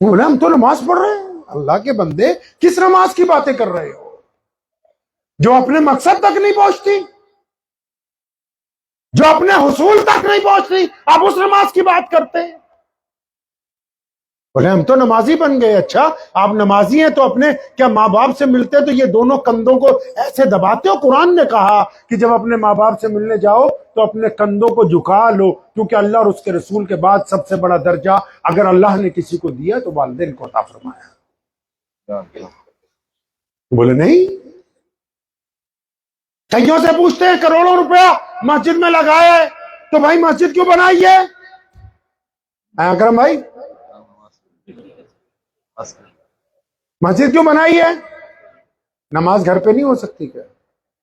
بولے ہم تو نماز پڑھ رہے ہیں. اللہ کے بندے کس نماز کی باتیں کر رہے ہو جو اپنے مقصد تک نہیں پہنچتی, جو اپنے حصول تک نہیں پہنچتی, آپ اس نماز کی بات کرتے ہیں. بولے ہم تو نمازی بن گئے. اچھا آپ نمازی ہیں تو اپنے کیا ماں باپ سے ملتے تو یہ دونوں کندھوں کو ایسے دباتے ہو؟ قرآن نے کہا کہ جب اپنے ماں باپ سے ملنے جاؤ تو اپنے کندھوں کو جھکا لو, کیونکہ اللہ اور اس کے رسول کے بعد سب سے بڑا درجہ اگر اللہ نے کسی کو دیا تو والدین کو عطا فرمایا. بولے نہیں. کئیوں سے پوچھتے ہیں کروڑوں روپیہ مسجد میں لگایا ہے تو بھائی مسجد کیوں بنائی ہے؟ اکرم بھائی مسجد کیوں بنائی ہے؟ نماز گھر پہ نہیں ہو سکتی کیا؟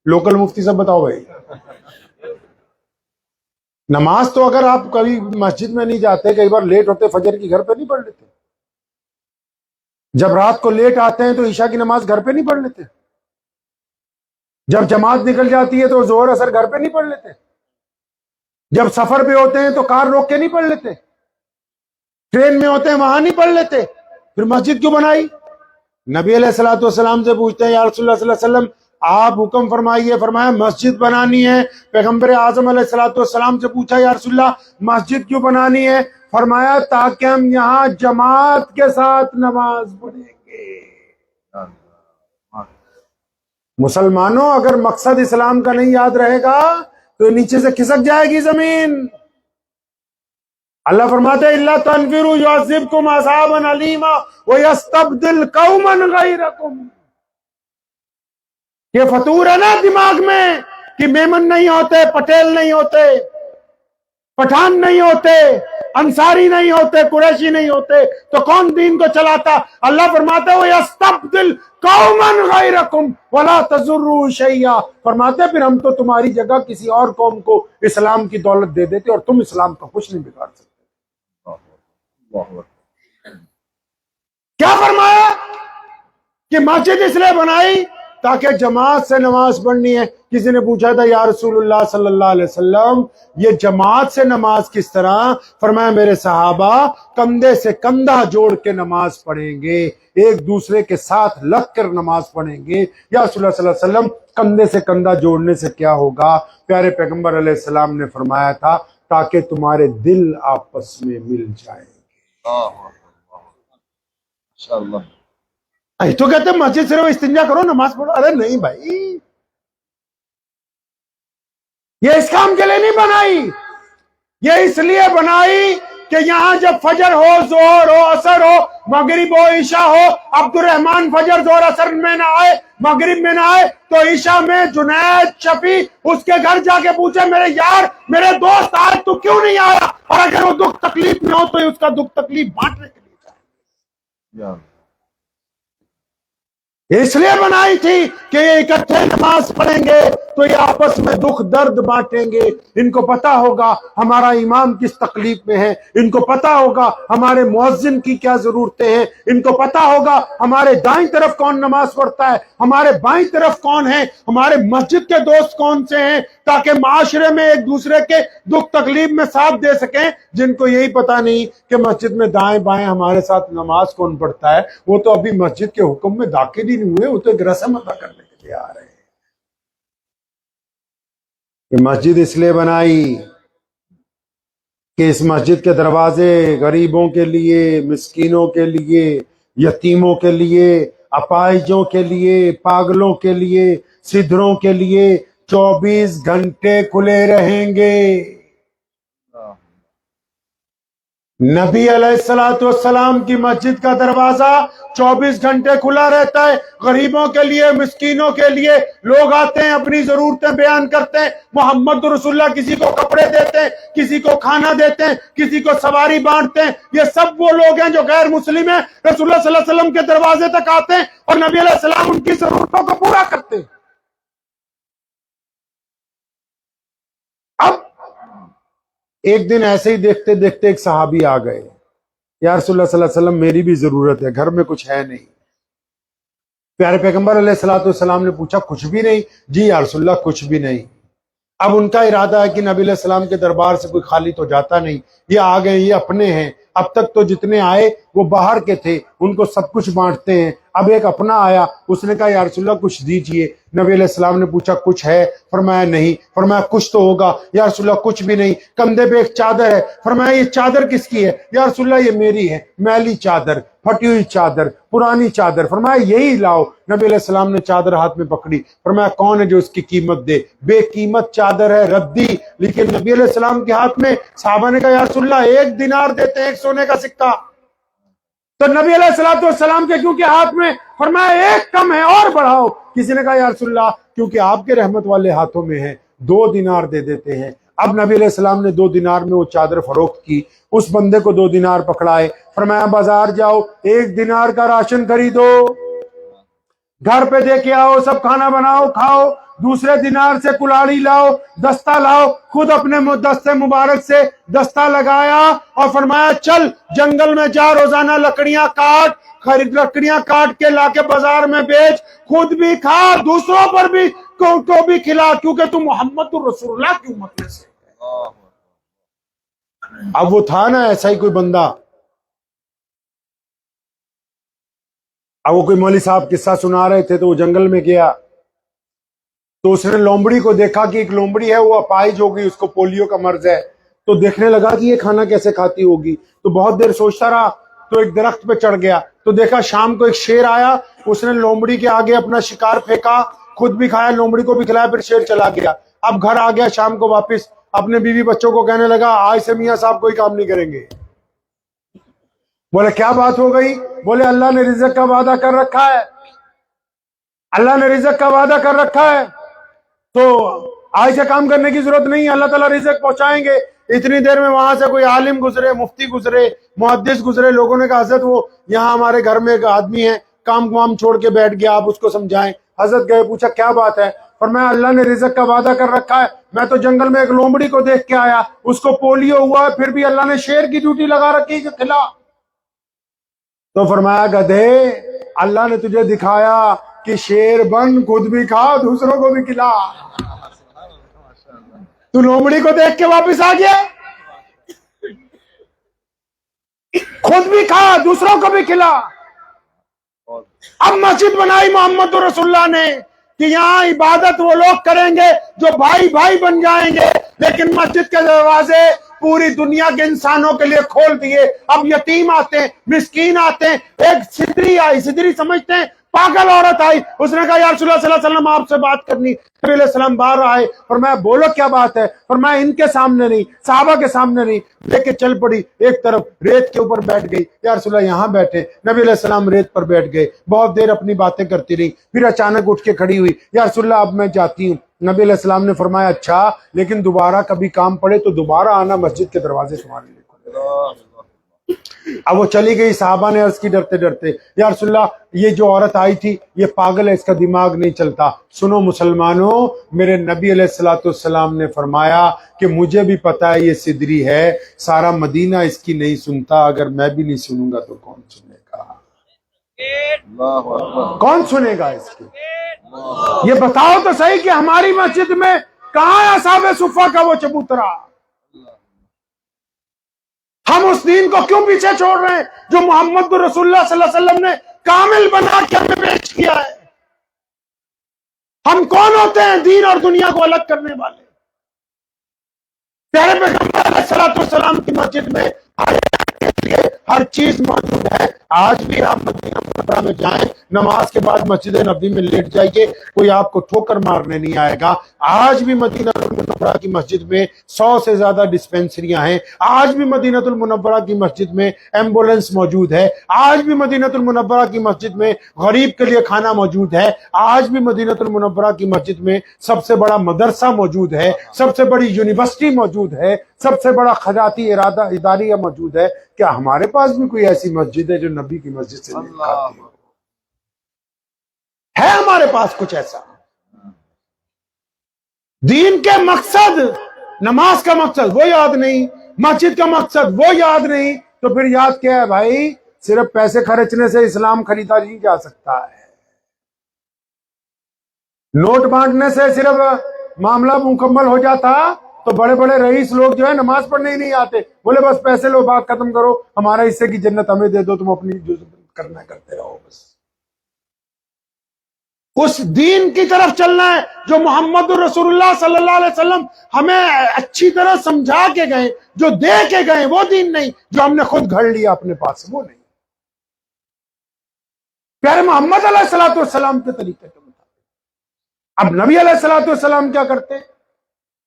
لوکل مفتی صاحب بتاؤ بھائی. نماز تو اگر آپ کبھی مسجد میں نہیں جاتے, کئی بار لیٹ ہوتے فجر کی, گھر پہ نہیں پڑھ لیتے؟ جب رات کو لیٹ آتے ہیں تو عشاء کی نماز گھر پہ نہیں پڑھ لیتے؟ جب جماعت نکل جاتی ہے تو ظہر اثر گھر پہ نہیں پڑھ لیتے؟ جب سفر پہ ہوتے ہیں تو کار روک کے نہیں پڑھ لیتے؟ ٹرین میں ہوتے ہیں وہاں نہیں پڑھ لیتے؟ پھر مسجد کیوں بنائی؟ نبی علیہ الصلوۃ والسلام سے پوچھتے ہیں یا رسول اللہ صلی اللہ علیہ وسلم آپ حکم فرمائیے. فرمایا مسجد بنانی ہے. پیغمبر اعظم علیہ الصلوۃ والسلام سے پوچھا یا رسول اللہ مسجد کیوں بنانی ہے؟ فرمایا تاکہ ہم یہاں جماعت کے ساتھ نماز پڑھیں گے. مسلمانوں اگر مقصد اسلام کا نہیں یاد رہے گا تو نیچے سے کھسک جائے گی زمین. اللہ فرماتے ہیں اللہ تنفروا يعذبكم عذابا علیما ويستبدل قوما غیرکم. یہ فطور ہے نا دماغ میں کہ میمن نہیں ہوتے, پٹیل نہیں ہوتے, پٹھان نہیں ہوتے, انصاری نہیں ہوتے, قریشی نہیں ہوتے تو کون دین کو چلاتا؟ اللہ فرماتے ہیں وَيَسْتَبْدِلْ قَوْمًا غَيْرَكُمْ وَلَا تَضُرُّوا شَيْئًا. فرماتے پھر ہم تو تمہاری جگہ کسی اور قوم کو اسلام کی دولت دے دیتے اور تم اسلام کا کچھ نہیں بگاڑ سکتے. کیا فرمایا کہ مسجد اس لیے بنائی تاکہ جماعت سے نماز پڑھنی ہے. کسی نے پوچھا تھا یا رسول اللہ صلی اللہ علیہ وسلم یہ جماعت سے نماز کس طرح؟ فرمایا میرے صحابہ کندھے سے کندھا جوڑ کے نماز پڑھیں گے, ایک دوسرے کے ساتھ لگ کر نماز پڑھیں گے. یا رسول اللہ صلی اللہ علیہ وسلم کندھے سے کندھا جوڑنے سے کیا ہوگا؟ پیارے پیغمبر علیہ السلام نے فرمایا تھا تاکہ تمہارے دل آپس میں مل جائیں. تو کہتے ہیں مسجد صرف استنجا کرو نماز پڑھو. ارے نہیں بھائی, یہ اس کام کے لیے نہیں بنائی. یہ اس لیے بنائی کہ یہاں جب فجر ہو, ظہر ہو, عصر ہو, مغرب ہو, عشاء ہو, عبد الرحمان فجر ظہر عصر میں نہ آئے, مغرب میں نہ آئے تو عشاء میں جنید شفیع اس کے گھر جا کے پوچھے میرے یار میرے دوست آج تو کیوں نہیں آیا, اور اگر وہ دکھ تکلیف میں ہو تو اس کا دکھ تکلیف بانٹنے کے لیے جائے. اس لیے بنائی تھی کہ یہ اکٹھے نماز پڑھیں گے تو یہ آپس میں دکھ درد بانٹیں گے. ان کو پتا ہوگا ہمارا امام کس تکلیف میں ہے, ان کو پتا ہوگا ہمارے مؤذن کی کیا ضرورتیں ہیں, ان کو پتا ہوگا ہمارے دائیں طرف کون نماز پڑھتا ہے, ہمارے بائیں طرف کون ہے, ہمارے مسجد کے دوست کون سے ہیں, تاکہ معاشرے میں ایک دوسرے کے دکھ تکلیف میں ساتھ دے سکیں. جن کو یہی پتا نہیں کہ مسجد میں دائیں بائیں ہمارے ساتھ نماز کون پڑھتا ہے, وہ تو ابھی مسجد کے حکم میں داخل ہی نہیں ہوئے, وہ تو ایک رسم ادا کرنے کے لیے آ رہے ہیں. کہ مسجد اس لیے بنائی کہ اس مسجد کے دروازے غریبوں کے لیے, مسکینوں کے لیے, یتیموں کے لیے, اپاہجوں کے لیے, پاگلوں کے لیے, سدھروں کے لیے 24 گھنٹے کھلے رہیں گے. نبی علیہ الصلوۃ والسلام کی مسجد کا دروازہ 24 گھنٹے کھلا رہتا ہے, غریبوں کے لیے, مسکینوں کے لیے. لوگ آتے ہیں اپنی ضرورتیں بیان کرتے ہیں, محمد رسول اللہ کسی کو کپڑے دیتے ہیں, کسی کو کھانا دیتے ہیں, کسی کو سواری بانٹتے ہیں. یہ سب وہ لوگ ہیں جو غیر مسلم ہیں, رسول اللہ صلی اللہ علیہ وسلم کے دروازے تک آتے ہیں اور نبی علیہ السلام ان کی ضرورتوں کو پورا کرتے ہیں. اب ایک دن ایسے ہی دیکھتے دیکھتے ایک صحابی آ گئے, یا رسول اللہ صلی اللہ علیہ وسلم میری بھی ضرورت ہے, گھر میں کچھ ہے نہیں. پیارے پیغمبر علیہ الصلوۃ والسلام نے پوچھا کچھ بھی نہیں؟ جی یا رسول اللہ کچھ بھی نہیں. اب ان کا ارادہ ہے کہ نبی علیہ السلام کے دربار سے کوئی خالی تو جاتا نہیں، یہ آ گئے، یہ اپنے ہیں، اب تک تو جتنے آئے وہ باہر کے تھے، ان کو سب کچھ بانٹتے ہیں، اب ایک اپنا آیا، اس نے کہا یا رسول اللہ کچھ دیجئے، نبی علیہ السلام نے پوچھا کچھ ہے؟ فرمایا نہیں، فرمایا کچھ تو ہوگا، یا رسول اللہ کچھ بھی نہیں، کندھے پہ ایک چادر ہے، فرمایا یہ چادر کس کی ہے؟ یا رسول اللہ یہ میری ہے، میلی چادر، پھٹی ہوئی چادر، پرانی چادر، فرمایا یہی لاؤ، نبی علیہ السلام نے چادر ہاتھ میں پکڑی، فرمایا کون ہے جو اس کی قیمت دے؟ بے قیمت چادر ہے، ردی، لیکن نبی علیہ السلام کے ہاتھ میں، صحابہ نے کہا یا رسول اللہ 1 دینار دیتے ہیں، 1 سونے کا سکہ، تو نبی علیہ السلام کے کیونکہ ہاتھ میں، فرمایا 1 کم ہے اور بڑھاؤ، کسی نے کہا یا رسول اللہ کیونکہ آپ کے رحمت والے ہاتھوں میں ہے 2 دینار دے دیتے ہیں۔ اب نبی علیہ السلام نے 2 دینار میں وہ چادر فروخت کی، اس بندے کو 2 دینار پکڑائے، فرمایا بازار جاؤ 1 دینار کا راشن خریدو، گھر پہ دے کے آؤ، سب کھانا بناؤ کھاؤ، دوسرے دینار سے کلاڑی لاؤ، دستہ لاؤ، خود اپنے دستے مبارک سے دستہ لگایا اور فرمایا چل جنگل میں جا، روزانہ لکڑیاں کاٹ، لکڑیاں کاٹ کے لا کے بازار میں بیچ، خود بھی کھا، دوسروں پر بھی کو بھی کھلا، کیونکہ تو محمد رسول اللہ کی امت میں سے۔ اب وہ تھا نا ایسا ہی کوئی بندہ، اب وہ کوئی مولوی صاحب قصہ سنا رہے تھے تو وہ جنگل میں گیا، تو اس نے لومڑی کو دیکھا کہ ایک لومڑی ہے وہ اپائج ہو گئی، اس کو پولیو کا مرض ہے، تو دیکھنے لگا کہ یہ کھانا کیسے کھاتی ہوگی، تو بہت دیر سوچتا رہا، تو ایک درخت پہ چڑھ گیا، تو دیکھا شام کو ایک شیر آیا، اس نے لومڑی کے آگے اپنا شکار پھینکا، خود بھی کھایا، لومڑی کو بھی کھلایا، پھر شیر چلا گیا۔ اب گھر آ گیا شام کو واپس، اپنے بیوی بچوں کو کہنے لگا آج سے میاں صاحب کوئی کام نہیں کریں گے۔ بولے کیا بات ہو گئی؟ بولے اللہ نے رزق کا وعدہ کر رکھا ہے، اللہ نے رزق کا وعدہ کر رکھا ہے، تو آج سے کام کرنے کی ضرورت نہیں، اللہ تعالیٰ رزق پہنچائیں گے۔ اتنی دیر میں وہاں سے کوئی عالم گزرے، مفتی گزرے، محدث گزرے، لوگوں نے کہا حضرت وہ یہاں ہمارے گھر میں ایک آدمی ہے، کام وام چھوڑ کے بیٹھ گیا، آپ اس کو سمجھائیں۔ حضرت گئے، پوچھا کیا بات ہے؟ فرمایا اللہ نے رزق کا وعدہ کر رکھا ہے، میں تو جنگل میں ایک لومڑی کو دیکھ کے آیا، اس کو پولیو ہوا ہے، پھر بھی اللہ نے شیر کی ڈیوٹی لگا رکھی کہ کھلا۔ تو فرمایا گدھے، اللہ نے تجھے دکھایا کہ شیر بن، خود بھی کھا، دوسروں کو بھی کھلا۔ تو لومڑی کو دیکھ کے واپس آ گیا، خود بھی کھا، دوسروں کو بھی کھلا۔ اب مسجد بنائی محمد رسول اللہ نے کہ یہاں عبادت وہ لوگ کریں گے جو بھائی بھائی بن جائیں گے، لیکن مسجد کے دروازے پوری دنیا کے انسانوں کے لیے کھول دیے۔ اب یتیم آتے ہیں، مسکین آتے ہیں، ایک سدری آئی، سدری سمجھتے ہیں پاگل عورت آئی، اس نے کہا یا رسول اللہ صلی اللہ علیہ وسلم آپ سے بات کرنی، نبی علیہ السلام باہر آئے، فرمایا بولو کیا بات ہے؟ فرمایا ان کے سامنے نہیں، صحابہ کے سامنے نہیں، لے کے چل پڑی ایک طرف، ریت کے اوپر بیٹھ گئی، یا رسول اللہ یہاں بیٹھے، نبی علیہ السلام ریت پر بیٹھ گئے، بہت دیر اپنی باتیں کرتی رہی، پھر اچانک اٹھ کے کھڑی ہوئی، یا رسول اللہ اب میں جاتی ہوں۔ نبی علیہ السلام نے فرمایا اچھا، لیکن دوبارہ کبھی کام پڑے تو دوبارہ آنا، مسجد کے دروازے تمہارے لیے کھلے۔ اب وہ چلی گئی، صحابہ نے عرض کی ڈرتے ڈرتے یا رسول اللہ یہ جو عورت آئی تھی یہ پاگل ہے، اس کا دماغ نہیں چلتا۔ سنو مسلمانوں، میرے نبی علیہ السلام نے فرمایا کہ مجھے بھی پتا ہے یہ سدری ہے، سارا مدینہ اس کی نہیں سنتا، اگر میں بھی نہیں سنوں گا تو کون سنے گا؟ کون سنے گا اس کی؟ یہ بتاؤ تو صحیح کہ ہماری مسجد میں کہاں ہے اصحاب صفہ کا وہ چبوترا؟ ہم اس دین کو کیوں پیچھے چھوڑ رہے ہیں جو محمد رسول اللہ صلی اللہ علیہ وسلم نے کامل بنا کے ہمیں پیش کیا ہے؟ ہم کون ہوتے ہیں دین اور دنیا کو الگ کرنے والے؟ پیارے پیغمبر علیہ السلام کی مسجد میں ہر چیز موجود ہے۔ آج بھی آپ مدینہ منورہ میں جائیں، نماز کے بعد مسجد نبوی میں لیٹ جائیے، کوئی آپ کو ٹھوکر مارنے نہیں آئے گا۔ آج بھی مدینہ المنورہ کی مسجد میں 100 سے زیادہ ڈسپینسریاں ہیں، آج بھی مدینہ المنورہ کی مسجد میں ایمبولینس موجود ہے، آج بھی مدینہ المنورہ کی مسجد میں غریب کے لیے کھانا موجود ہے، آج بھی مدینہ المنورہ کی مسجد میں سب سے بڑا مدرسہ موجود ہے، سب سے بڑی یونیورسٹی موجود ہے، سب سے بڑا خیراتی اداریہ موجود ہے۔ کیا ہمارے پاس بھی کوئی ایسی مسجد ہے جو نبی کی مسجد سے نہیں کھاتی ہے؟ ہمارے پاس کچھ ایسا؟ دین کے مقصد، نماز کا مقصد وہ یاد نہیں، مسجد کا مقصد وہ یاد نہیں، تو پھر یاد کیا ہے بھائی؟ صرف پیسے خرچنے سے اسلام خریدا نہیں جا سکتا ہے، نوٹ بانٹنے سے صرف معاملہ مکمل ہو جاتا تو بڑے بڑے رئیس لوگ جو ہے نماز پڑھنے ہی نہیں آتے، بولے بس پیسے لو، بات ختم کرو، ہمارا حصے کی جنت ہمیں دے دو، تم اپنی جو کرنا کرتے رہو۔ بس اس دین کی طرف چلنا ہے جو محمد رسول اللہ صلی اللہ علیہ وسلم ہمیں اچھی طرح سمجھا کے گئے، جو دے کے گئے، وہ دین نہیں جو ہم نے خود گھڑ لیا اپنے پاس، وہ نہیں۔ پیارے محمد علیہ الصلوۃ والسلام کے طریقے کے مطابق۔ اب نبی علیہ الصلوۃ والسلام کیا کرتے،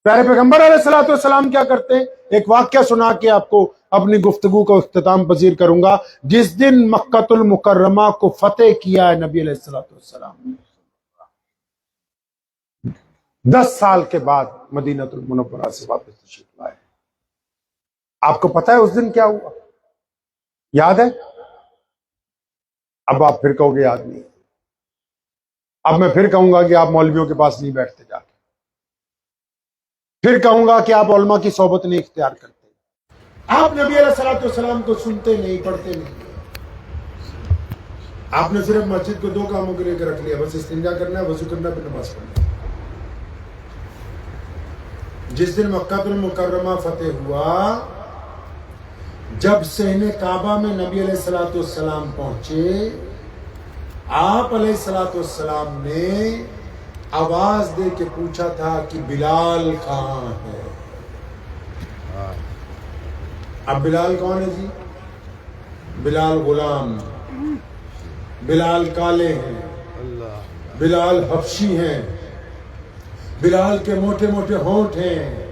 پیارے پیغمبر علیہ الصلوۃ والسلام کیا کرتے؟ ایک واقعہ سنا کے آپ کو اپنی گفتگو کو اختتام پذیر کروں گا۔ جس دن مکۃ المکرمہ کو فتح کیا ہے نبی علیہ الصلوۃ والسلام نے، 10 سال کے بعد مدینہ المنورہ سے واپس تشریف لائے۔ آپ کو پتا ہے اس دن کیا ہوا؟ یاد ہے؟ اب آپ پھر کہو گے یاد نہیں۔ اب میں پھر کہوں گا کہ آپ مولویوں کے پاس نہیں بیٹھتے جا کے، پھر کہوں گا کہ آپ علماء کی صحبت نہیں اختیار کرتے، آپ نبی علیہ الصلوۃ والسلام کو سنتے نہیں، پڑھتے نہیں۔ آپ نے صرف مسجد کو 2 کاموں کے لیے رکھ لیا، بس استنجا کرنا ہے، وضو کرنا ہے، پھر نماز پڑھنا ہے۔ جس دن مکہ المکرمہ فتح ہوا، جب صحن کعبہ میں نبی علیہ الصلوۃ والسلام پہنچے، آپ علیہ الصلوۃ والسلام نے آواز دے کے پوچھا تھا کہ بلال کہاں ہے؟ اب بلال کون ہے جی؟ بلال غلام، بلال کالے ہیں، بلال حبشی ہیں، بلال کے موٹے موٹے ہونٹ ہیں،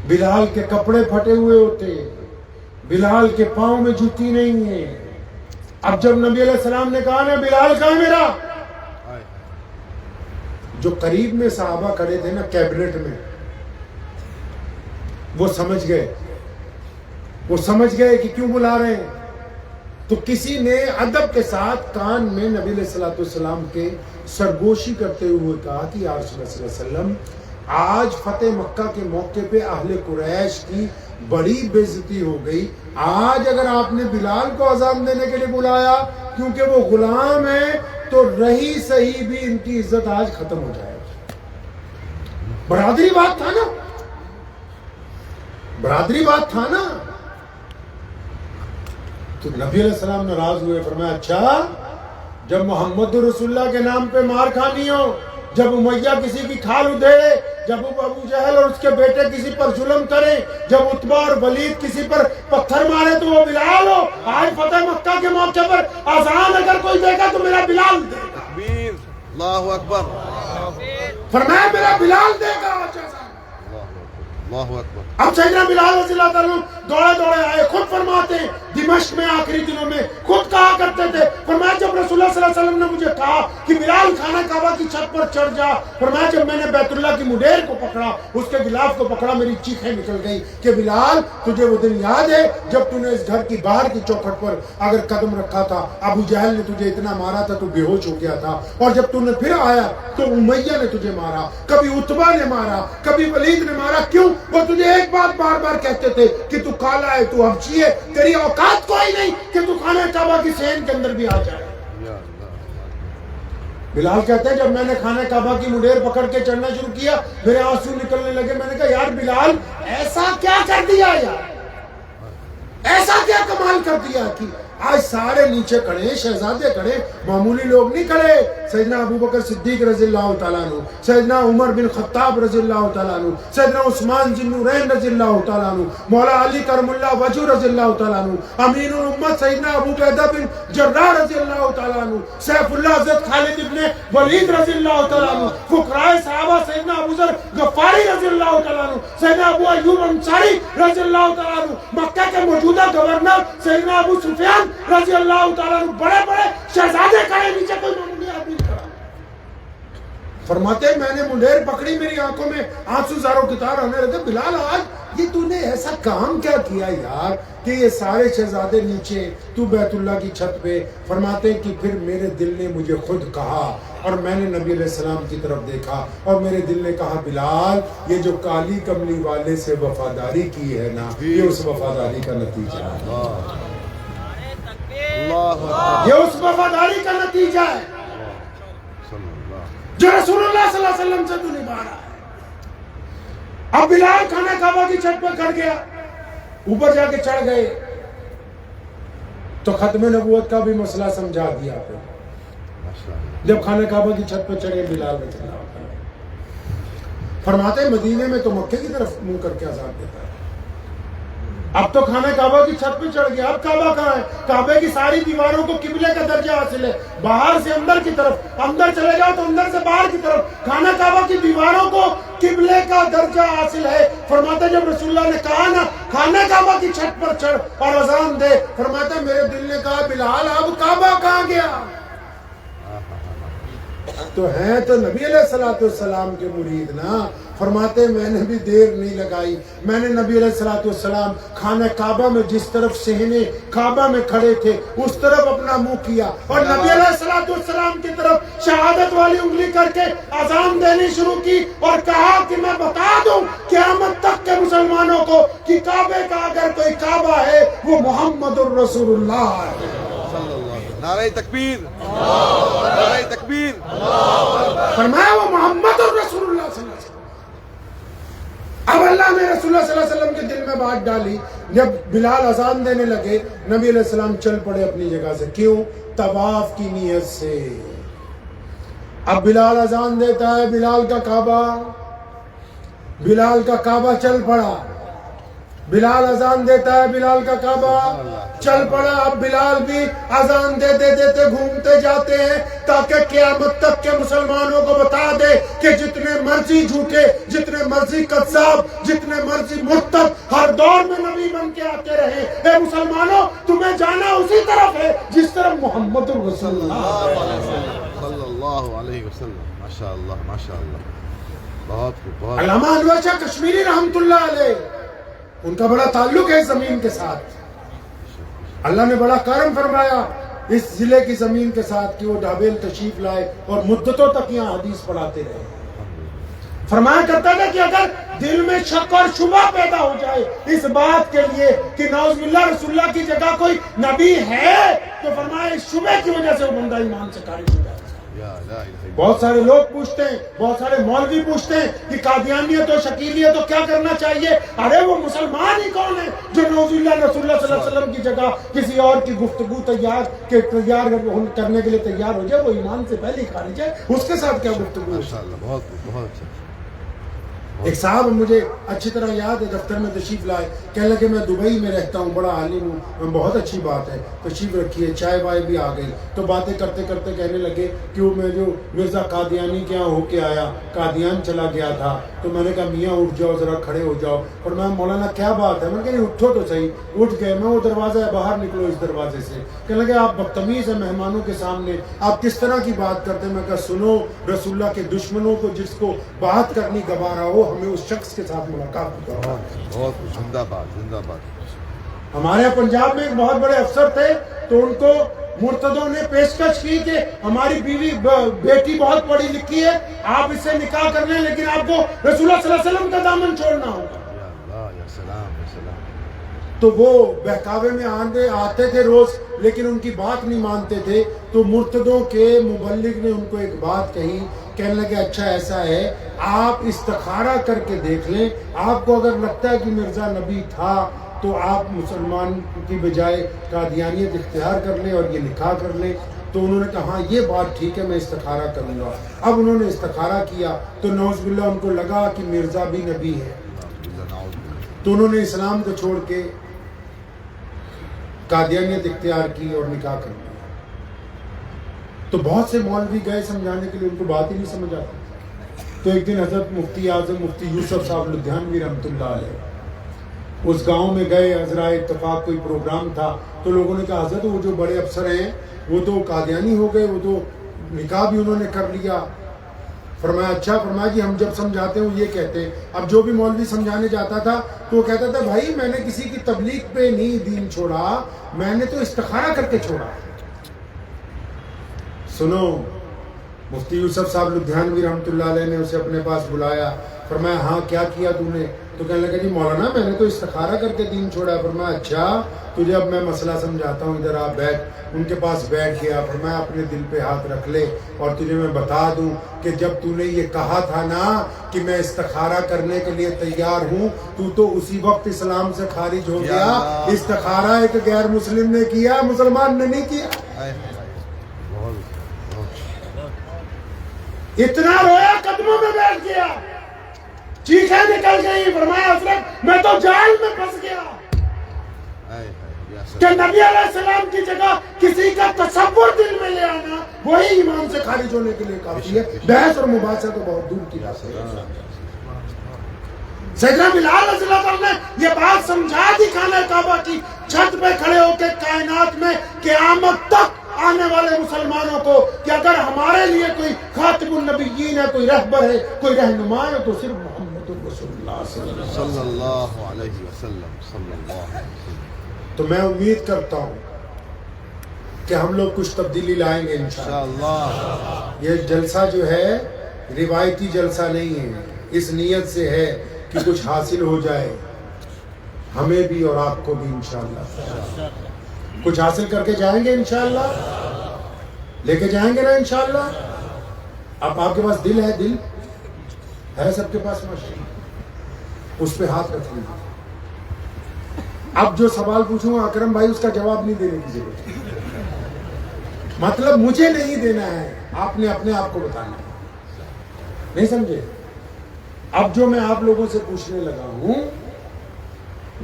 بلال کے کپڑے پھٹے ہوئے ہوتے، بلال کے پاؤں میں جوتی نہیں ہے۔ اب جب نبی علیہ السلام نے کہا نا بلال کہاں ہے میرا، جو قریب میں صحابہ کھڑے تھے نا کیبنٹ میں، وہ سمجھ گئے کہ کیوں بلا رہے ہیں۔ تو کسی نے ادب کے ساتھ کان میں نبی علیہ الصلوۃ والسلام کے سرگوشی کرتے ہوئے کہا کہ یا رسول اللہ صلی اللہ علیہ وسلم، آج فتح مکہ کے موقع پہ اہل قریش کی بڑی بے عزتی ہو گئی، آج اگر آپ نے بلال کو اذان دینے کے لیے بلایا کیونکہ وہ غلام ہے تو رہی صحیح بھی ان کی عزت آج ختم ہو جائے گی۔ برادری بات تھا نا، برادری بات تھا نا۔ تو نبی علیہ السلام ناراض ہوئے، فرمایا اچھا جب محمد رسول اللہ کے نام پہ مار کھانی ہو، جب امیہ کسی کی کھال ادھیڑے، جب ابو جہل اور اس کے بیٹے کسی پر ظلم کریں، جب عتبہ اور ولید کسی پر پتھر مارے تو وہ بلال ہو، آج فتح مکہ کے موقع پر اذان اگر کوئی دے گا تو میرا بلال دے گا۔ تکبیر، اللہ اکبر، فرمایا میرا بلال دے گا آج اذان۔ اللہ اکبر۔ اب سیدنا بلال رضی اللہ تعالیٰ دوڑے دوڑے آئے، خود فرماتے ہیں دمشق میں آخری دنوں میں خود کہا کرتے تھے، فرمایا جب رسول اللہ صلی اللہ علیہ وسلم نے مجھے کہا کہ بلال خانہ کعبہ کی چھت پر چڑھ جا، فرمایا جب میں نے بیت اللہ کی مڈیر کو پکڑا، اس کے غلاف کو پکڑا، میری چیخیں نکل گئی کہ بلال تجھے وہ دن یاد ہے جب تو نے اس گھر کی باہر کی چوکھٹ پر اگر قدم رکھا تھا، ابو جہل نے تجھے اتنا مارا تھا تو بے ہوش ہو گیا تھا، اور جب تو نے پھر آیا تو امیہ نے تجھے مارا، کبھی عتبہ نے مارا، کبھی ولید نے مارا، کیوں؟ وہ تجھے ایک بات بار بار کہتے تھے کہ تو کالا ہے، تو حبشی ہے، تیری اوقات کوئی نہیں کہ تو خانہ کعبہ کی صحن کے اندر بھی آ جائے۔ بلال کہتے ہیں جب میں نے خانہ کعبہ کی مڈیر پکڑ کے چڑھنا شروع کیا میرے آنسو نکلنے لگے، میں نے کہا یار بلال ایسا کیا کر دیا یار، ایسا کیا کمال کر دیا کہ آج سارے نیچے کھڑے، شہزادے کھڑے، معمولی لوگ نہیں کھڑے، سیدنا ابو بکر صدیق رضی اللہ تعالیٰ عنہ، سیدنا عمر بن خطاب رضی اللہ تعالیٰ عنہ، سیدنا عثمان ذی النورین رضی اللہ تعالیٰ عنہ، مولا علی کرم اللہ وجہ رضی اللہ تعالیٰ عنہ، امین الامت سیدنا ابو عبیدہ بن جراح رضی اللہ تعالیٰ عنہ، سیف اللہ حضرت خالد ابن ولید رضی اللہ تعالیٰ عنہ، فقراء صحابہ سیدنا ابو ذر غفاری رضی اللہ تعالیٰ عنہ، سیدنا ابو ایوب انصاری رضی اللہ تعالیٰ عنہ، مکہ کے موجودہ گورنر سیدنا ابو سفیان رضی اللہ تعالیٰ عنہ، بڑے بڑے شہزادے کھڑے، نیچے کوئی معمولی آدمی کھڑا۔ فرماتے ہیں میں نے منڈیر پکڑی، میری آنکھوں میں آنسو زاروں کی طرح آنے لگے، بلال آج یہ تو نے ایسا کام کیا کیا یار کہ یہ سارے شہزادے نیچے، تو بیت اللہ کی چھت پہ۔ فرماتے ہیں کہ پھر میرے دل نے مجھے خود کہا اور میں نے نبی علیہ السلام کی طرف دیکھا اور میرے دل نے کہا بلال یہ جو کالی کملی والے سے وفاداری کی ہے نا، یہ اس وفاداری کا نتیجہ ہے، یہ اس وفاداری کا نتیجہ ہے جو رسول اللہ صلی اللہ علیہ وسلم سے تو نبھا رہا ہے۔ اب بلال خانہ کعبہ کی چھت پہ کھڑ گیا, اوپر جا کے چڑھ گئے تو ختم نبوت کا بھی مسئلہ سمجھا دیا آپ نے. جب خانہ کعبہ کی چھت پہ چڑھے بلال رضی اللہ عنہ, فرماتے ہیں مدینے میں تو مکے کی طرف منہ کر کے اذان دیتا ہے, اب تو خانہ کعبہ کی چھت پہ چڑھ گیا, اب کعبہ کہاں ہے؟ کعبے کی ساری دیواروں کو قبلے کا درجہ حاصل ہے, باہر سے اندر کی طرف, اندر چلے جاؤ تو اندر سے باہر کی طرف, خانہ کعبہ کی دیواروں کو قبلے کا درجہ حاصل ہے. فرماتے جب رسول اللہ نے کہا نا خانہ کعبہ کی چھت پر چڑھ اور اذان دے, فرماتے میرے دل نے کہا بلال اب کعبہ کہاں گیا؟ تو ہیں تو نبی علیہ الصلوۃ والسلام کے مرید نا. فرماتے میں نے بھی دیر نہیں لگائی, میں نے نبی علیہ الصلوۃ والسلام خانہ کعبہ میں جس طرف صحن کعبہ میں کھڑے تھے اس طرف اپنا منہ کیا اور نبی علیہ الصلوۃ والسلام کی طرف شہادت والی انگلی کر کے اذان دینی شروع کی اور کہا کہ میں بتا دوں قیامت تک کے مسلمانوں کو کہ کعبے کا اگر کوئی کعبہ ہے وہ محمد الرسول اللہ ہے. نعرہ تکبیر, نعرہ تکبیر. فرمایا وہ محمد الرسول اللہ صلی اللہ علیہ وسلم. اب اللہ نے رسول اللہ صلی اللہ علیہ وسلم کے دل میں بات ڈالی. جب بلال اذان دینے لگے نبی علیہ السلام چل پڑے اپنی جگہ سے. کیوں؟ طواف کی نیت سے. اب بلال اذان دیتا ہے, بلال کا کعبہ چل پڑا. بلال اذان دیتا ہے, بلال کا کعبہ چل پڑا. اب بلال بھی اذان دیتے دیتے گھومتے جاتے ہیں تاکہ قیامت تک کے مسلمانوں کو بتا دے کہ جتنے مرضی جھوٹے, جتنے مرضی قذاب, جتنے مرضی مرتد ہر دور میں نبی بن کے آتے رہے, اے مسلمانوں تمہیں جانا اسی طرف ہے جس طرف محمد الرسول اللہ صلی اللہ علیہ وسلم. ماشاء اللہ, ماشاء اللہ. بہت علامہ انور شاہ کشمیری رحمت اللہ علیہ, ان کا بڑا تعلق ہے زمین کے ساتھ. اللہ نے بڑا کرم فرمایا اس ضلع کی زمین کے ساتھ کہ وہ ڈھابیل تشریف لائے اور مدتوں تک یہاں حدیث پڑھاتے رہے. فرمایا کرتا تھا کہ اگر دل میں شک اور شبہ پیدا ہو جائے اس بات کے لیے کہ نعوذ باللہ رسول اللہ کی جگہ کوئی نبی ہے, تو فرمایا اس شبہ کی وجہ سے وہ بندہ ایمان سے خارج ہو جائے. بہت سارے لوگ پوچھتے ہیں, بہت سارے مولوی پوچھتے ہیں کہ قادیانیت و شکیلیت تو کیا کرنا چاہیے. ارے وہ مسلمان ہی کون ہے جو نعوذ باللہ رسول اللہ صلی اللہ علیہ وسلم کی جگہ کسی اور کی گفتگو تیار کرنے کے لیے تیار ہو جائے, وہ ایمان سے پہلے ہی خارج ہے, اس کے ساتھ کیا گفتگو. ماشاءاللہ, بہت اچھا. ایک صاحب مجھے اچھی طرح یاد ہے, دفتر میں تشریف لائے, کہنے لگے میں دبئی میں رہتا ہوں, بڑا عالم ہوں. بہت اچھی بات ہے, تشریف رکھیے. چائے وائے بھی آ گئی تو باتیں کرتے کرتے کہنے لگے کہ وہ میں جو مرزا قادیانی کے یہاں ہو کے آیا, قادیان چلا گیا تھا, تو میں نے کہا میاں اٹھ جاؤ, ذرا کھڑے ہو جاؤ. اور میں مولانا کیا بات ہے؟ میں نے کہا اٹھو تو صحیح. اٹھ گئے, میں وہ دروازہ ہے, باہر نکلو اس دروازے سے. کہنے لگے آپ بدتمیز ہیں مہمانوں کے سامنے, آپ کس طرح کی بات کرتے ہیں؟ میں کہا سنو, رسول اللہ کے دشمنوں کو جس کو بات کرنی گوارا ہو ہمیں اس شخص کے ساتھ ملاقات کرو. بہت زندہ باد, زندہ باد. ہمارے پنجاب میں ایک بہت بڑے افسر تھے, تو ان کو مرتدوں نے پیشکش کی کہ ہماری بیٹی بہت پڑھی لکھی ہے, آپ اس سے نکاح کر لیں, لیکن آپ کو رسول اللہ صلی اللہ علیہ وسلم کا دامن چھوڑنا ہوگا. تو وہ بہکاوے میں آتے تھے روز, لیکن ان کی بات نہیں مانتے تھے. تو مرتدوں کے مبلغ نے ان کو ایک بات کہی, کہنے لگے اچھا ایسا ہے, آپ استخارہ کر کے دیکھ لیں, آپ کو اگر لگتا ہے کہ مرزا نبی تھا تو آپ مسلمان کی بجائے قادیانیت اختیار کر لیں اور یہ نکاح کر لیں. تو انہوں نے کہا ہاں یہ بات ٹھیک ہے, میں استخارہ کروں گا. اب انہوں نے استخارہ کیا تو نعوذ باللہ ان کو لگا کہ مرزا بھی نبی ہے, تو انہوں نے اسلام کو چھوڑ کے قادیانیت اختیار کی اور نکاح کر لیا. تو بہت سے مولوی گئے سمجھانے کے لیے, ان کو بات ہی نہیں سمجھ آتی. تو ایک دن حضرت مفتی اعظم مفتی یوسف صاحب لدھیانوی رحمۃ اللہ علیہ اس گاؤں میں گئے, حضرہ اتفاق کوئی پروگرام تھا, تو لوگوں نے کہا حضرت وہ جو بڑے افسر ہیں وہ تو قادیانی ہو گئے, وہ تو نکاح بھی انہوں نے کر لیا. فرمایا اچھا. فرمایا جی ہم جب سمجھاتے ہیں وہ یہ کہتے ہیں. اب جو بھی مولوی سمجھانے جاتا تھا تو وہ کہتا تھا بھائی میں نے کسی کی تبلیغ پہ نہیں دین چھوڑا, میں نے تو استخارہ کر کے چھوڑا. سنو, مفتی یوسف صاحب لدھیانوی رحمۃ اللہ علیہ نے اسے اپنے پاس بلایا. فرمایا ہاں کیا کیا تو نے؟ تو کہنے لگا جی مولانا میں نے تو استخارہ کر کے دین چھوڑا. فرمایا اچھا تجھے اب میں مسئلہ سمجھاتا ہوں, ادھر آپ بیٹھ. ان کے پاس بیٹھ گیا. فرمایا اپنے دل پہ ہاتھ رکھ لے اور تجھے میں بتا دوں کہ جب تو نے یہ کہا تھا نا کہ میں استخارہ کرنے کے لیے تیار ہوں, تو اسی وقت اسلام سے خارج ہو گیا. استخارہ ایک غیر مسلم نے کیا, مسلمان نے نہیں کیا. اتنا رویا قدموں میں بیٹھ گیا, چیخیں نکل گئی. فرمایا حضرت میں تو جال میں پھنس گیا کہ نبی علیہ السلام کی جگہ کسی کا تصور دل میں لے آنا وہی ایمان سے خارج ہونے کے لیے کافی ہے. بحث اور مباحثہ تو بہت دور کی بات ہے. سیدنا بلال رضی اللہ عنہ نے یہ بات سمجھا دکھانے کعبہ کی چھت پہ کھڑے ہو کے کائنات میں قیامت تک آنے والے مسلمانوں کو کہ اگر ہمارے لیے کوئی خاتم النبیین ہے, کوئی رہبر ہے, کوئی رہنما ہے تو صرف محمد رسول اللہ صلی اللہ علیہ وسلم. تو میں امید کرتا ہوں کہ ہم لوگ کچھ تبدیلی لائیں گے انشاءاللہ. یہ جلسہ جو ہے روایتی جلسہ نہیں ہے, اس نیت سے ہے کہ کچھ حاصل ہو جائے ہمیں بھی اور آپ کو بھی انشاءاللہ. کچھ حاصل کر کے جائیں گے انشاءاللہ, لے کے جائیں گے نا انشاءاللہ. اب آپ کے پاس دل ہے سب کے پاس ماشاءاللہ, اس پہ ہاتھ رکھ لیجیے. اب جو سوال پوچھوں گا اکرم بھائی اس کا جواب نہیں دینے کی ضرورت ہے. مطلب مجھے نہیں دینا ہے, آپ نے اپنے آپ کو بتانا ہے. نہیں سمجھے؟ اب جو میں آپ لوگوں سے پوچھنے لگا ہوں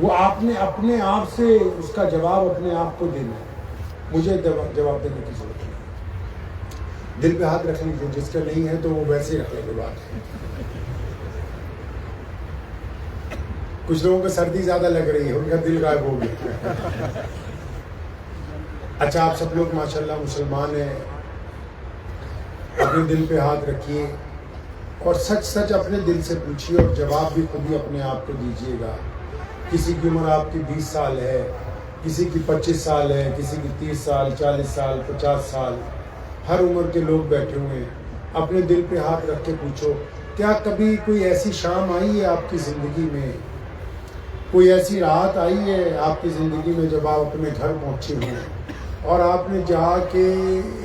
وہ آپ نے اپنے آپ سے اس کا جواب اپنے آپ کو دینا ہے, مجھے جواب دینے کی ضرورت نہیں. دل پہ ہاتھ رکھ لیجیے, جس کا نہیں ہے تو وہ ویسے ہی رکھے گا. بات کچھ لوگوں کو سردی زیادہ لگ رہی ہے, ان کا دل غائب ہو گیا. اچھا آپ سب لوگ ماشاءاللہ مسلمان ہیں, اپنے دل پہ ہاتھ رکھیے اور سچ سچ اپنے دل سے پوچھیے اور جواب بھی خود ہی اپنے آپ کو دیجیے گا. کسی کی عمر آپ کی 20 سال ہے, کسی کی 25 سال ہے, کسی کی 30 سال, 40 سال, 50 سال, ہر عمر کے لوگ بیٹھے ہوئے ہیں. اپنے دل پہ ہاتھ رکھ کے پوچھو, کیا کبھی کوئی ایسی شام آئی ہے آپ کی زندگی میں, کوئی ایسی رات آئی ہے آپ کی زندگی میں جب آپ اپنے گھر پہنچے ہوں اور آپ نے جا کے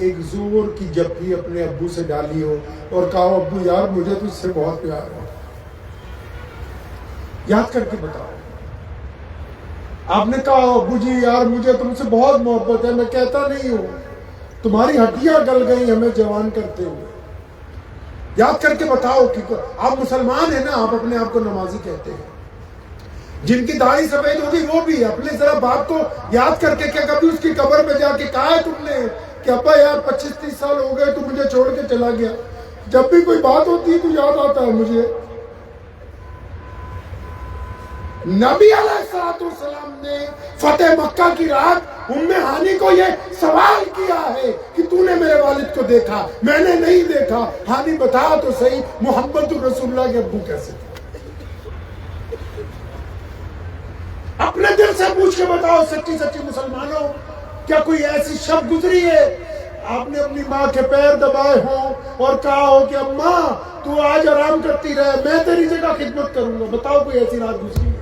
ایک زور کی جپی اپنے ابو سے ڈالی ہو اور کہا ابو یار مجھے تو اس سے بہت پیار ہے. یاد کر کے بتاؤ. آپ نے کہا ابو جی یار مجھے تم سے بہت محبت ہے, میں کہتا نہیں ہوں, تمہاری ہڈیاں گل گئی ہمیں جوان کرتے ہوئے. یاد کر کے بتاؤ کہ آپ مسلمان ہیں نا, آپ اپنے آپ کو نمازی کہتے ہیں. جن کی داڑھی سفید ہوگی وہ بھی اپنے ذرا باپ کو یاد کر کے, کیا کبھی اس کی قبر پہ جا کے کہا ہے تم نے کہ ابا یار 25-30 سال ہو گئے تو مجھے چھوڑ کے چلا گیا, جب بھی کوئی بات ہوتی ہے تو یاد آتا ہے مجھے. نبی علیہ السلام نے فتح مکہ کی رات ام ہانی کو یہ سوال کیا ہے کہ تو نے میرے والد کو دیکھا, میں نے نہیں دیکھا. ہانی بتا تو صحیح محمد رسول اللہ کے ابو کیسے تھے. اپنے دل سے پوچھ کے بتاؤ سچی سچی مسلمانوں, کیا کوئی ایسی شب گزری ہے آپ نے اپنی ماں کے پیر دبائے ہوں اور کہا ہو کہ اماں تو آج آرام کرتی رہے, میں تیری جگہ خدمت کروں گا؟ بتاؤ کوئی ایسی رات گزری ہے؟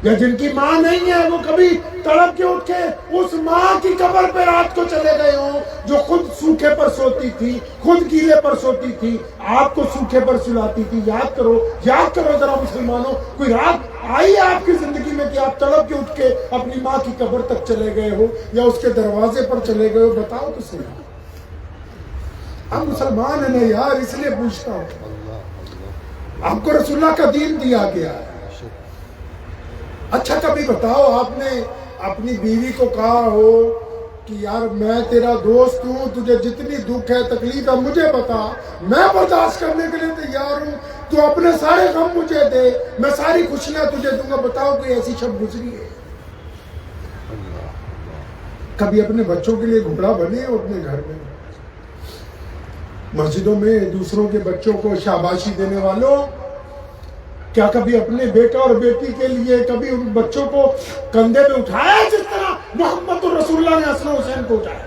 یا جن کی ماں نہیں ہے وہ کبھی تڑپ کے اٹھ کے اس ماں کی قبر پہ رات کو چلے گئے ہوں جو خود سوکھے پر سوتی تھی, خود گیلے پر سوتی تھی, آپ کو سوکھے پر سلاتی تھی. یاد کرو ذرا مسلمانوں, کوئی رات آئی ہے آپ کی زندگی میں کہ آپ تڑپ کے اٹھ کے اپنی ماں کی قبر تک چلے گئے ہو یا اس کے دروازے پر چلے گئے ہو؟ بتاؤ تو صحیح. آپ مسلمان ہیں نا یار, اس لیے پوچھتا ہوں. آپ کو رسول اللہ کا دین دیا گیا ہے. اچھا کبھی بتاؤ آپ نے اپنی بیوی کو کہا ہو کہ یار میں تیرا دوست ہوں, تجھے جتنی دکھ ہے تکلیف ہے مجھے بتا, میں برداشت کرنے کے لیے تیار ہوں, تو اپنے سارے غم مجھے دے, میں ساری خوشیاں تجھے دوں گا. بتاؤ کوئی ایسی شب گزری ہے؟ کبھی اپنے بچوں کے لیے گھوڑا بنے ہو اپنے گھر میں, مسجدوں میں دوسروں کے بچوں کو شاباشی دینے والوں, کیا کبھی اپنے بیٹا اور بیٹی کے لیے کبھی ان بچوں کو کندھے پہ اٹھایا جس طرح محمد رسول اللہ نے حسن حسین کو اٹھایا؟